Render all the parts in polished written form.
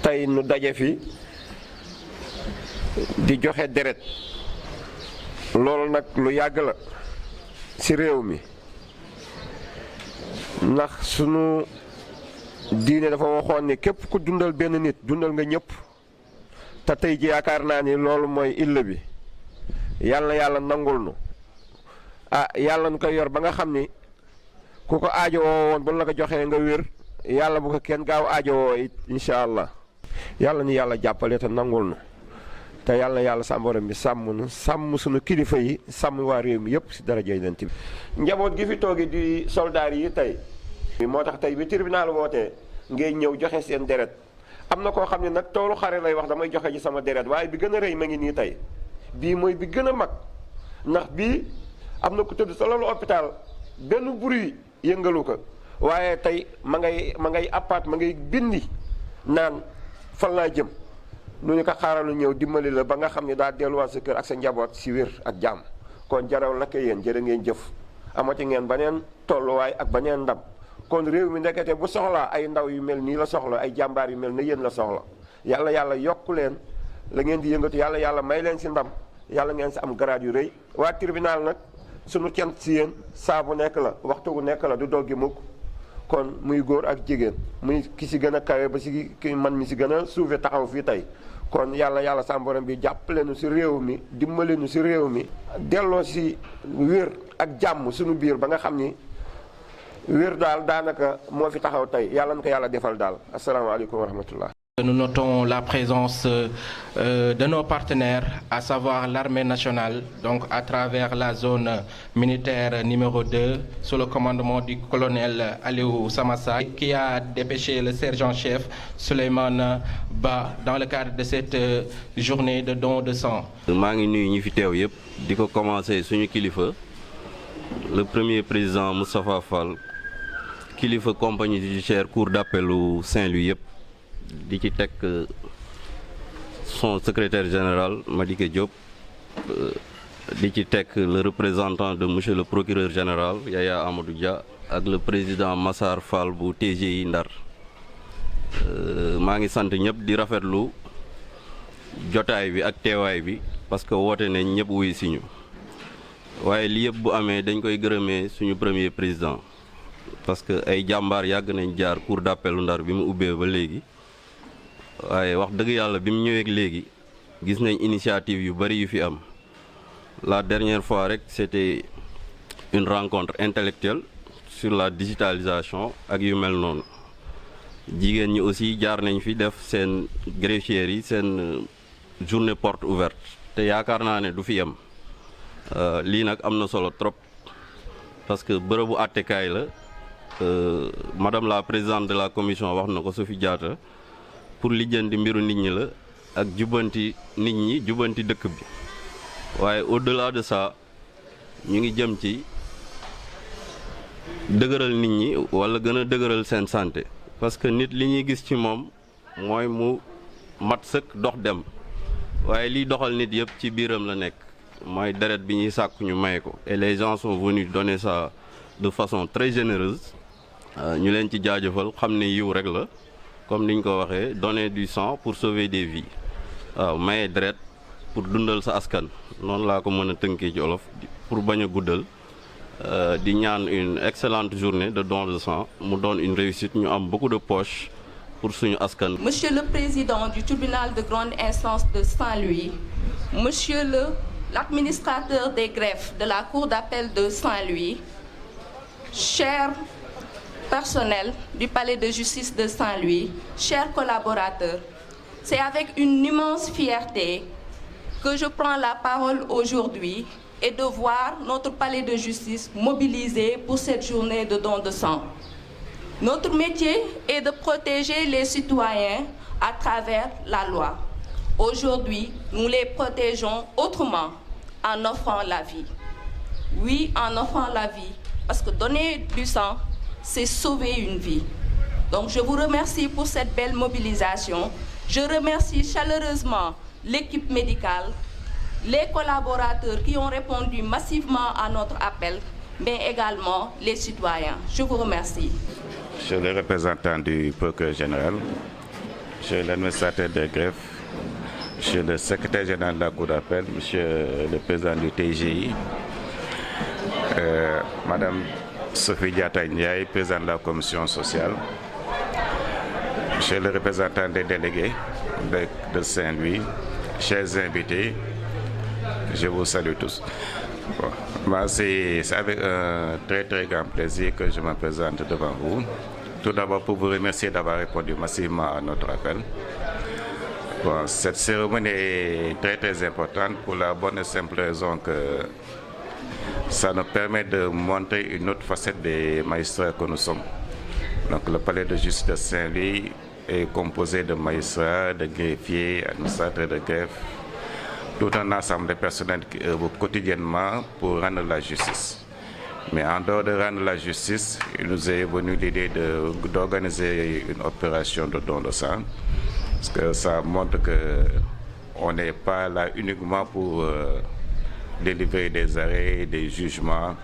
tey nu daje fi di joxe deret loolu nag lu yàgg la ci réew mi ndax sunu diine dafa waxoon ni képp ku dundal benn nit dundal nga ñëpp te tey ji yaakaar naa ni loolu mooy illa bi yàlla nangul nu yàlla nu koy yor ba nga xam ni ku ko aajowoo woon bu la ko joxee nga wér yàlla bu ko kenn gaaw aajowoo it incha allah yàlla ni yàlla jàppale te nangul nu te yàlla sa borom bi sàmm nu sàmm sunu kilifa yi sàmm waa réew mi yëpp si daraja Yonent bi njaboot gi fi toogi di soldaar yi tey moo tax tey bi tribunal wootee ngay ñëw joxe seen deret am na koo xam ne nag toolu xare lay wax damay joxe ci sama deret waaye bi gën a rëy ma ngi nii tey bii mooy bi gën a mag ndax bii am na ku tëdd sa loolu hôpital benn bruit yëngalu ko waaye tey ma ngay appaat ma ngay bindi naan fan laa jëm nu ñu ko xaaral lu ñëw dimbali la ba nga xam ne daa delluwaat sa kër ak sa njaboot si wér ak jàmm kon jaraw la ko yéen jërë ngeen jëf amati ngeen baneen tolluwaay ak baneen ndam kon réew mi ndekete bu soxlaa ay ndaw yu mel nii la soxla ay jàmbaar yu mel ne yéen la soxla yàlla yokku leen la ngeen di yëngatu yàlla may leen si ndam yàlla ngeen si am grade yu rëy waa tribunal nag sunu cant si yéen saa bu nekk la waxtu bu nekk la du doggi mukk kon muy góor ak jigéen muy ki si gën a kawe ba si ki man mi si gën a suufe taxaw fii tey kon yàlla sa borom bi jàppale nu si réew mi dimbale nu si réew mi delloo si wér ak jàmm suñu biir ba nga xam ni wér daal daanaka moo fi taxaw tey yàlla na ko yàlla defal daal asalaamaaleykum wa rahmatullah. Nous notons la présence de nos partenaires, à savoir l'armée nationale, donc à travers la zone militaire numéro 2, sous le commandement du colonel Aliou Samassa, qui a dépêché le sergent-chef Souleymane Ba dans le cadre de cette journée de don de sang. maa ngi nuyu ñi fi teew yëpp di ko commencer suñu kilifa le premier président Moustapha Fall kilifa compagnie judiciaire cour d'appel u Saint-Louis yëpp. di ci teg son secrétaire général Madické Diop di ci teg le représentant de monsieur le procureur général Yaya Amadou Dia ak le président Massar Fall bu TGI Ndar maa ngi sant ñëpp di rafetlu jotaay bi ak teewaay bi parce que woote nañ ñëpp wuy si ñu waaye li yëpp bu amee dañ koy gërëmee suñu premier président parce que ay jàmbaar yàgg nañ jaar cour d'appel Ndar bi mu ubbee ba léegi waaye wax dëgg yàlla bi mu ñëwee léegi gis nañ initiative yu bari yu fi am la dernière fois rek c'était une rencontre intellectuelle sur la digitalisation ak yu mel noonu jigéen ñi aussi jaar nañ fi def seen greffiers yi seen journée porte ouverte te yaakaar naa ne du fi yem lii nag am na solo trop parce que bërëbu àttekaay la madame la présidente de la commission wax na ko Sophie Diatta pour lijjanti mbiru nit ñi la ak jubbanti nit ñi jubbanti dëkk bi waaye au-delà de ça ñu ngi jëm ci dëgëral nit ñi walla gën a dëgëral seen santé parce que nit li ñuy gis ci moom mooy mu mat sëkk dox dem waaye liy doxal nit yëpp ci biiram la nekk mooy deret bi ñuy sàkku ñu maye ko et les gens sont venus donner ça de façon très généreuse ñu leen ci jaajëfal xam ne yiw rek la comme niñ ko waxee donner du sang pour sauver des vies waaw maye deret pour dundal sa askan noonu laa ko mën a tënkee ci olof pour bañ a guddal di ñaan une excellente journée de don de sang mu doon une réussite ñu am beaucoup de poches pour suñu askan. Monsieur le président du tribunal de grande instance de Saint-Louis, monsieur l'administrateur des greffes de la cour d'appel de Saint-Louis, chers personnel du palais de justice de Saint-Louis, chers collaborateurs, c'est avec une immense fierté que je prends la parole aujourd'hui et de voir notre palais de justice mobilisé pour cette journée de don de sang. Notre métier est de protéger les citoyens à travers la loi. Aujourd'hui, nous les protégeons autrement, en offrant la vie. Oui, en offrant la vie, parce que donner du sang, c'est sauver une vie. Donc je vous remercie pour cette belle mobilisation. Je remercie chaleureusement l'équipe médicale, les collaborateurs qui ont répondu massivement à notre appel, mais également les citoyens. Je vous remercie. Je suis le représentant du procureur général. Monsieur l'administrateur de greffe, Monsieur le secrétaire général de la Cour d'appel, Monsieur le président du TGI, Madame Sophie Diatta Ndiaye, présidente de la commission sociale, Monsieur le représentant des délégués de Saint-Louis, chers invités, je vous salue tous. Bon, c'est avec un très grand plaisir que je me présente devant vous. Tout d'abord pour vous remercier d'avoir répondu massivement à notre appel. Bon, cette cérémonie est très importante pour la bonne et simple raison que ça nous permet de montrer une autre facette des magistrats que nous sommes. Donc le palais de justice de Saint-Louis est composé de magistrats, de greffiers, administrateurs de greffe, tout un ensemble de personnels qui œuvrent quotidiennement pour rendre la justice. Mais en dehors de rendre la justice, il nous est venu l'idée d'organiser une opération de don de sang, parce que ça montre qu'on n'est pas là uniquement pour délivrer des arrêts, des jugements.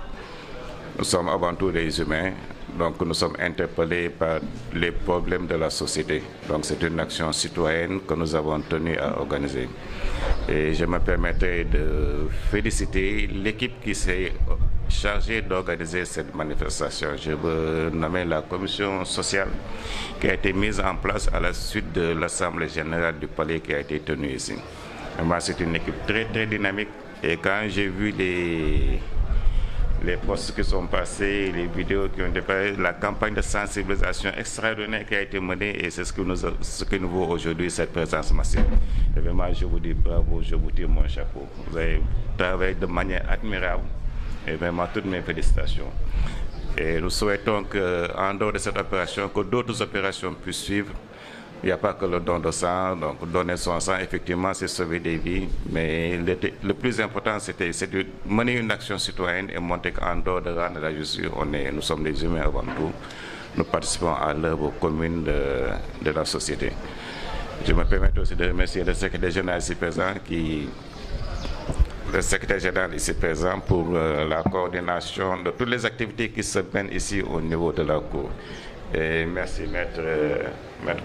Nous sommes avant tout des humains, donc nous sommes interpellés par les problèmes de la société. Donc c'est une action citoyenne que nous avons tenu à organiser. Et je me permettrai de féliciter l'équipe qui s'est chargée d'organiser cette manifestation. Je veux nommer la commission sociale qui a été mise en place à la suite de l'Assemblée générale du Palais qui a été tenue ici. C'est une équipe très dynamique. Et quand j'ai vu les posts qui sont passés, les vidéos qui ont dépassé, la campagne de sensibilisation extraordinaire qui a été menée, et c'est ce qui nous vaut aujourd'hui cette présence massive. Et vraiment, je vous dis bravo, je vous tire mon chapeau. Vous avez travaillé de manière admirable et vraiment toutes mes félicitations. Et nous souhaitons qu'en dehors de cette opération, que d'autres opérations puissent suivre. Il n'y a pas que le don de sang, donc donner son sang, effectivement, c'est sauver des vies. Mais le plus important, c'est de mener une action citoyenne et montrer qu'en dehors de rendre la justice, nous sommes des humains avant tout. Nous participons à l'œuvre commune de la société. Je me permets aussi de remercier le secrétaire général ici présent, pour la coordination de toutes les activités qui se mènent ici au niveau de la Cour. Et merci Maître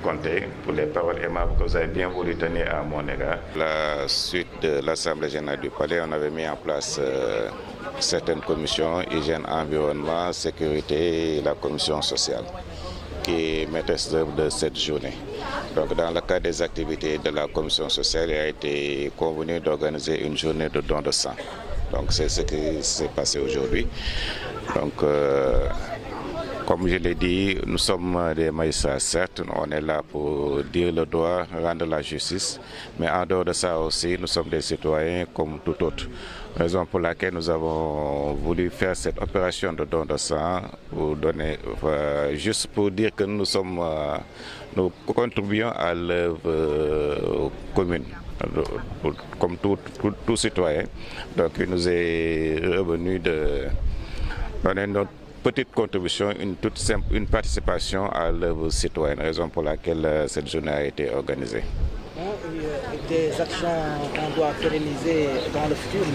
Conté pour les paroles aimables que vous avez bien voulu tenir à mon égard. La suite de l'Assemblée générale du Palais, on avait mis en place certaines commissions, hygiène, environnement, sécurité et la commission sociale, qui est maîtresse d'œuvre de cette journée. Donc dans le cadre des activités de la commission sociale, il a été convenu d'organiser une journée de don de sang. Donc c'est ce qui s'est passé aujourd'hui. Donc comme je l'ai dit, nous sommes des magistrats, certes, on est là pour dire le droit, rendre la justice, mais en dehors de ça aussi, nous sommes des citoyens comme tout autre. Raison pour laquelle nous avons voulu faire cette opération de don de sang, juste pour dire que nous contribuons à l'œuvre commune, comme tout citoyen. Donc il nous est revenu de donner notre petite contribution, une participation à l'œuvre citoyenne, raison pour laquelle cette journée a été organisée. Des actions qu'on doit pérenniser dans le futur?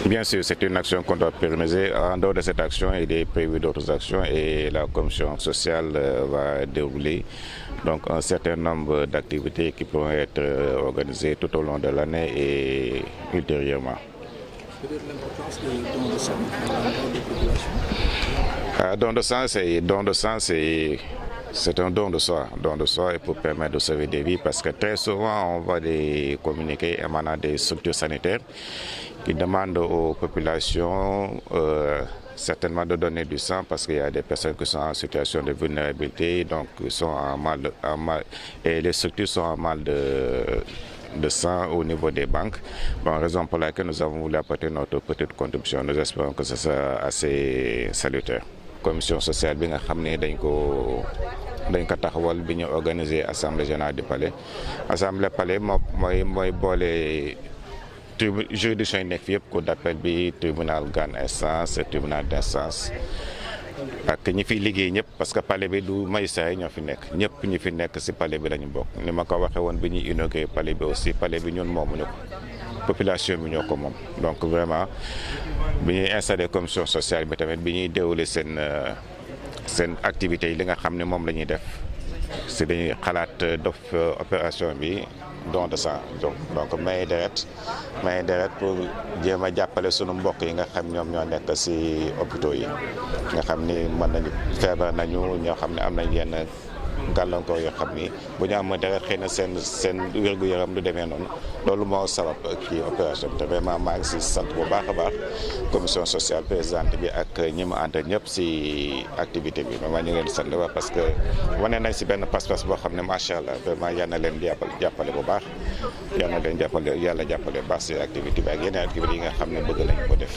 Bien sûr, c'est une action qu'on doit pérenniser. En dehors de cette action, il est prévu d'autres actions et la commission sociale va dérouler donc un certain nombre d'activités qui pourront être organisées tout au long de l'année et ultérieurement. Peut-être l'importance du don de sang dans les populations? Don de sang, c'est un don de soi et pour permettre de sauver des vies, parce que très souvent on voit des communiqués émanant des structures sanitaires qui demandent aux populations certainement de donner du sang parce qu'il y a des personnes qui sont en situation de vulnérabilité, donc sont et les structures sont en mal de sang au niveau des banques. Bon, raison pour laquelle nous avons voulu apporter notre petite contribution. Nous espérons que ce sera assez salutaire. Commission sociale bi nga xam ne dañ ko taxawal bi ñu organiser assemblée générale du palais. Assemblée palais mooy boole juridiction yi nekk fi yëpp cour d'appel bi, tribunal grande instance, tribunal d'instance ak ñi fiy liggéey ñëpp, parce que palais bi du magistrat yi ñoo fi nekk, ñëpp ñi fi nekk ci palais bi lañu bokk. Ni ma ko waxee woon bi ñuy inauguré palais bi aussi, palais bi ñun moomuñu ko, population bi ñoo ko moom. Donc vraiment bi ñuy installé commission sociale bi tamit bi ñuy déroulé seen activités yi li nga xam ne moom la ñuy def si dañuy xalaat def opération bi don de sang donc maye deret pour jéem a jàppale sunu mbokk yi nga xam ñoom ñoo nekk si hôpitaux yi nga xam ni mën nañu feebar nañu ñoo xam ne am nañ yenn gàllankoor yoo xam ni bu ñu am deret xëy na seen wér-gu-yaram du demee noonu loolu moo sabab kii opération bi te vraiment maa ngi si sant bu baax a baax commission sociale présidente bi ak ñi ma ànd ñëpp si activité bi vraiment ñu ngi leen di sant wax parce que wane nañ si benn pas-pas boo xam ne macha allah vraiment yal na leen jàppale bu baax yal na leen yàlla jàppale bu baax si activité bi ak yeneen activité yi nga xam ne bëgg nañ ko def.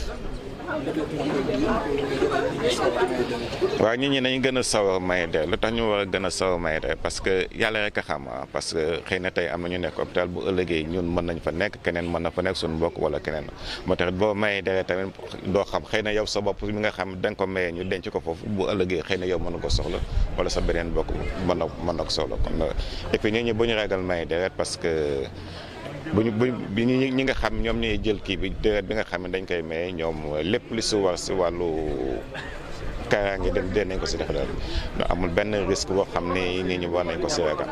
waaw nit ñi nañu gën a sawar maye deret lu tax ñu war a gën a sawar maye deret parce que yàlla rek a xam parce que xëy na tey am na ñu nekk hôpital bu ëllëgee ñun mën nañ fa nekk keneen mën na fa nekk suñu mbokk wala keneen moo tax boo mayee deret tamit doo xam xëy na yow sa bopp mi nga xam da nga ko mayee ñu denc ko foofu bu ëllëgee xëy na yow mën na ko soxla wala sa beneen mbokk mën na ko soxla kon et puis nit ñi bu ñu ragal maye deret parce que bi ñi nga xam ñoom ñooy jël kii bi deret bi nga xam ne dañ koy maye ñoom lépp li si war si wàllu kaaraange dem dee nañ ko si def daal amul benn risque boo xam ne nit ñi war nañ ko si ragal.